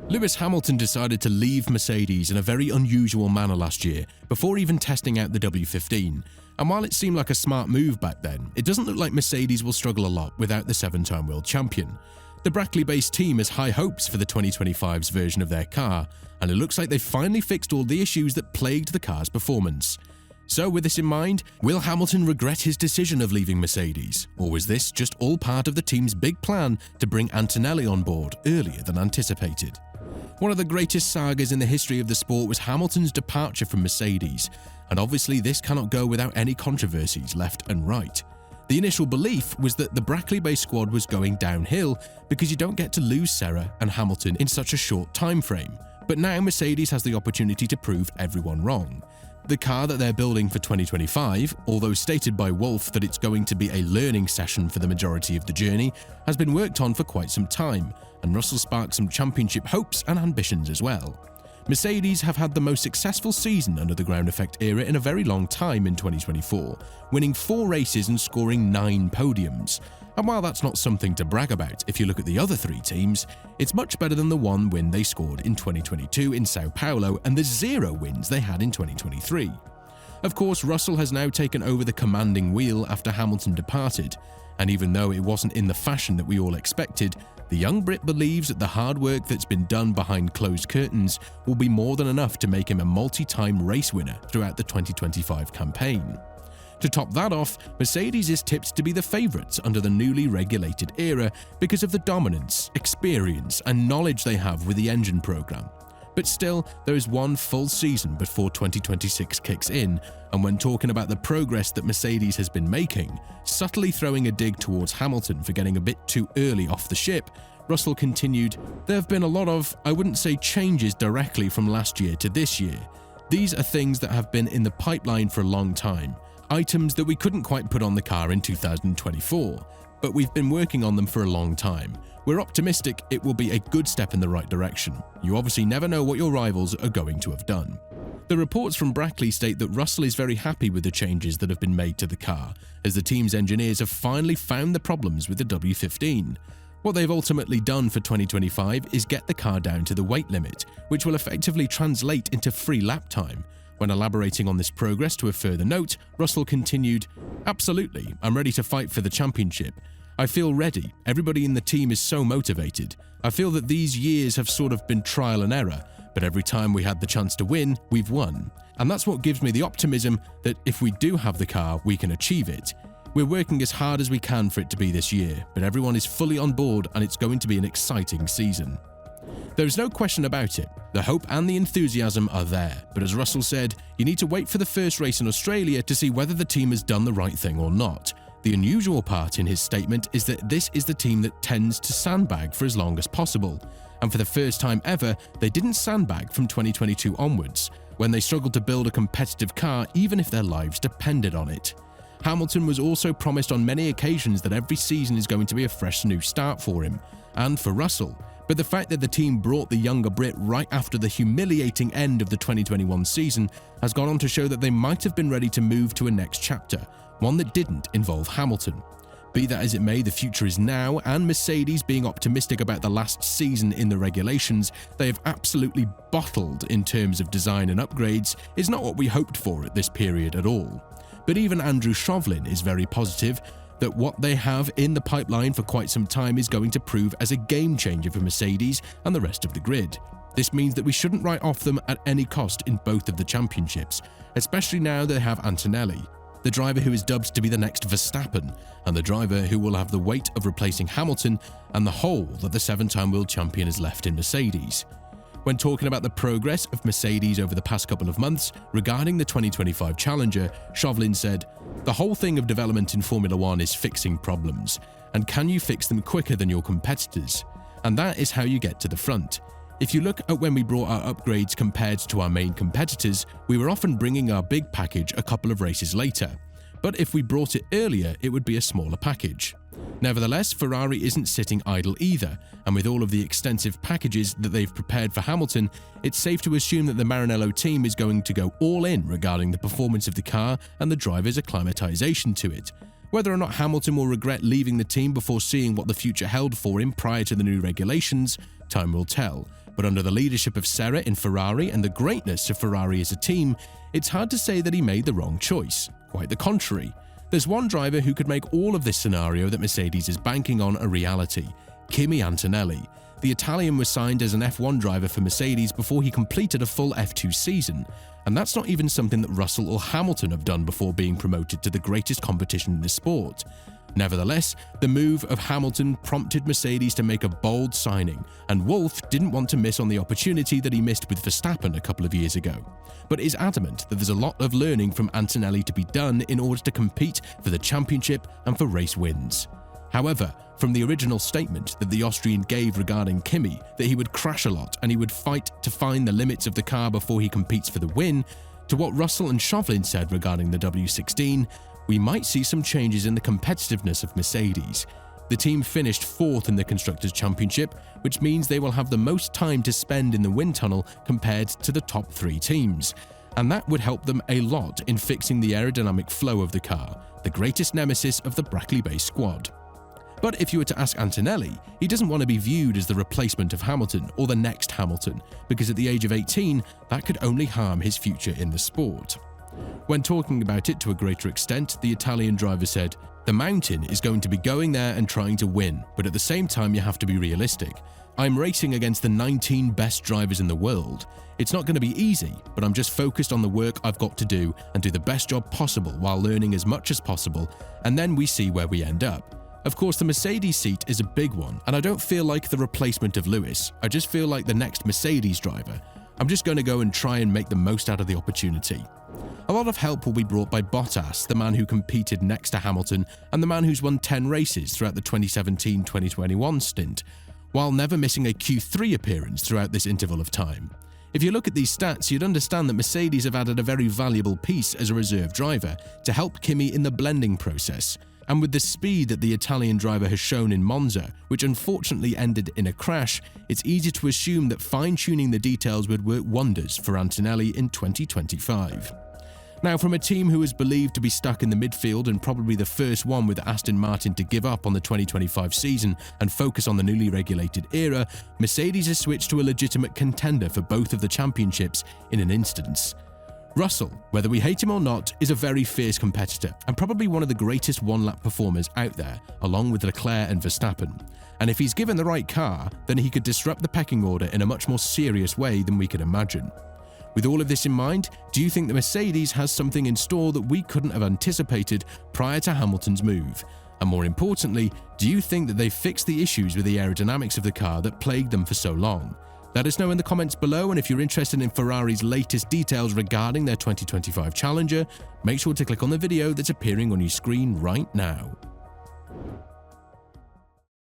Lewis Hamilton decided to leave Mercedes in a very unusual manner last year, before even testing out the W15, and while it seemed like a smart move back then, it doesn't look like Mercedes will struggle a lot without the 7-time world champion. The Brackley-based team has high hopes for the 2025's version of their car, and it looks like they've finally fixed all the issues that plagued the car's performance. So with this in mind, will Hamilton regret his decision of leaving Mercedes, or was this just all part of the team's big plan to bring Antonelli on board earlier than anticipated? One of the greatest sagas in the history of the sport was Hamilton's departure from Mercedes, and obviously this cannot go without any controversies left and right. The initial belief was that the Brackley-based squad was going downhill because you don't get to lose Serra and Hamilton in such a short time frame, but now Mercedes has the opportunity to prove everyone wrong. The car that they're building for 2025, although stated by Wolff that it's going to be a learning session for the majority of the journey, has been worked on for quite some time, and Russell sparked some championship hopes and ambitions as well. Mercedes have had the most successful season under the ground effect era in a very long time in 2024, winning 4 races and scoring 9 podiums. And while that's not something to brag about if you look at the other 3 teams, it's much better than the 1 win they scored in 2022 in Sao Paulo and the 0 wins they had in 2023. Of course, Russell has now taken over the commanding wheel after Hamilton departed, and even though it wasn't in the fashion that we all expected, the young Brit believes that the hard work that's been done behind closed curtains will be more than enough to make him a multi-time race winner throughout the 2025 campaign. To top that off, Mercedes is tipped to be the favourites under the newly regulated era because of the dominance, experience and knowledge they have with the engine program. But still, there is one full season before 2026 kicks in, and when talking about the progress that Mercedes has been making, subtly throwing a dig towards Hamilton for getting a bit too early off the ship, Russell continued, "There have been a lot of, I wouldn't say changes directly from last year to this year. These are things that have been in the pipeline for a long time. Items that we couldn't quite put on the car in 2024, but we've been working on them for a long time. We're optimistic it will be a good step in the right direction. You obviously never know what your rivals are going to have done." The reports from Brackley state that Russell is very happy with the changes that have been made to the car, as the team's engineers have finally found the problems with the W15. What they've ultimately done for 2025 is get the car down to the weight limit, which will effectively translate into free lap time. When elaborating on this progress to a further note, Russell continued, "Absolutely, I'm ready to fight for the championship. I feel ready. Everybody in the team is so motivated. I feel that these years have sort of been trial and error, but every time we had the chance to win, we've won. And that's what gives me the optimism that if we do have the car, we can achieve it. We're working as hard as we can for it to be this year, but everyone is fully on board and it's going to be an exciting season." There is no question about it. The hope and the enthusiasm are there, but as Russell said, you need to wait for the first race in Australia to see whether the team has done the right thing or not. The unusual part in his statement is that this is the team that tends to sandbag for as long as possible, and for the first time ever, they didn't sandbag from 2022 onwards, when they struggled to build a competitive car even if their lives depended on it. Hamilton was also promised on many occasions that every season is going to be a fresh new start for him, and for Russell. But the fact that the team brought the younger Brit right after the humiliating end of the 2021 season has gone on to show that they might have been ready to move to a next chapter, one that didn't involve Hamilton. Be that as it may, the future is now, and Mercedes being optimistic about the last season in the regulations they have absolutely bottled in terms of design and upgrades is not what we hoped for at this period at all. But even Andrew Shovlin is very positive that what they have in the pipeline for quite some time is going to prove as a game changer for Mercedes and the rest of the grid. This means that we shouldn't write off them at any cost in both of the championships, especially now they have Antonelli, the driver who is dubbed to be the next Verstappen, and the driver who will have the weight of replacing Hamilton and the hole that the 7-time world champion has left in Mercedes. When talking about the progress of Mercedes over the past couple of months regarding the 2025 Challenger, Shovlin said, "The whole thing of development in Formula 1 is fixing problems, and can you fix them quicker than your competitors? And that is how you get to the front. If you look at when we brought our upgrades compared to our main competitors, we were often bringing our big package a couple of races later. But if we brought it earlier, it would be a smaller package." Nevertheless, Ferrari isn't sitting idle either, and with all of the extensive packages that they've prepared for Hamilton, it's safe to assume that the Maranello team is going to go all in regarding the performance of the car and the driver's acclimatization to it. Whether or not Hamilton will regret leaving the team before seeing what the future held for him prior to the new regulations, time will tell. But under the leadership of Serra in Ferrari and the greatness of Ferrari as a team, it's hard to say that he made the wrong choice. Quite the contrary. There's one driver who could make all of this scenario that Mercedes is banking on a reality: Kimi Antonelli. The Italian was signed as an F1 driver for Mercedes before he completed a full F2 season, and that's not even something that Russell or Hamilton have done before being promoted to the greatest competition in the sport. Nevertheless, the move of Hamilton prompted Mercedes to make a bold signing, and Wolff didn't want to miss on the opportunity that he missed with Verstappen a couple of years ago, but is adamant that there's a lot of learning from Antonelli to be done in order to compete for the championship and for race wins. However, from the original statement that the Austrian gave regarding Kimi, that he would crash a lot and he would fight to find the limits of the car before he competes for the win, to what Russell and Chauvelin said regarding the W16, we might see some changes in the competitiveness of Mercedes. The team finished 4th in the Constructors' Championship, which means they will have the most time to spend in the wind tunnel compared to the top 3 teams. And that would help them a lot in fixing the aerodynamic flow of the car, the greatest nemesis of the Brackley-based squad. But if you were to ask Antonelli, he doesn't want to be viewed as the replacement of Hamilton or the next Hamilton, because at the age of 18, that could only harm his future in the sport. When talking about it to a greater extent, the Italian driver said, "The mountain is going to be going there and trying to win, but at the same time you have to be realistic. I'm racing against the 19 best drivers in the world. It's not going to be easy, but I'm just focused on the work I've got to do and do the best job possible while learning as much as possible, and then we see where we end up." Of course, the Mercedes seat is a big one, and I don't feel like the replacement of Lewis. I just feel like the next Mercedes driver. I'm just going to go and try and make the most out of the opportunity. A lot of help will be brought by Bottas, the man who competed next to Hamilton and the man who's won 10 races throughout the 2017-2021 stint, while never missing a Q3 appearance throughout this interval of time. If you look at these stats, you'd understand that Mercedes have added a very valuable piece as a reserve driver to help Kimi in the blending process. And with the speed that the Italian driver has shown in Monza, which unfortunately ended in a crash, it's easy to assume that fine-tuning the details would work wonders for Antonelli in 2025. Now, from a team who is believed to be stuck in the midfield and probably the first one with Aston Martin to give up on the 2025 season and focus on the newly regulated era, Mercedes has switched to a legitimate contender for both of the championships in an instance. Russell, whether we hate him or not, is a very fierce competitor and probably one of the greatest one-lap performers out there, along with Leclerc and Verstappen. And if he's given the right car, then he could disrupt the pecking order in a much more serious way than we could imagine. With all of this in mind, do you think that Mercedes has something in store that we couldn't have anticipated prior to Hamilton's move? And more importantly, do you think that they've fixed the issues with the aerodynamics of the car that plagued them for so long? Let us know in the comments below, and if you're interested in Ferrari's latest details regarding their 2025 Challenger, make sure to click on the video that's appearing on your screen right now.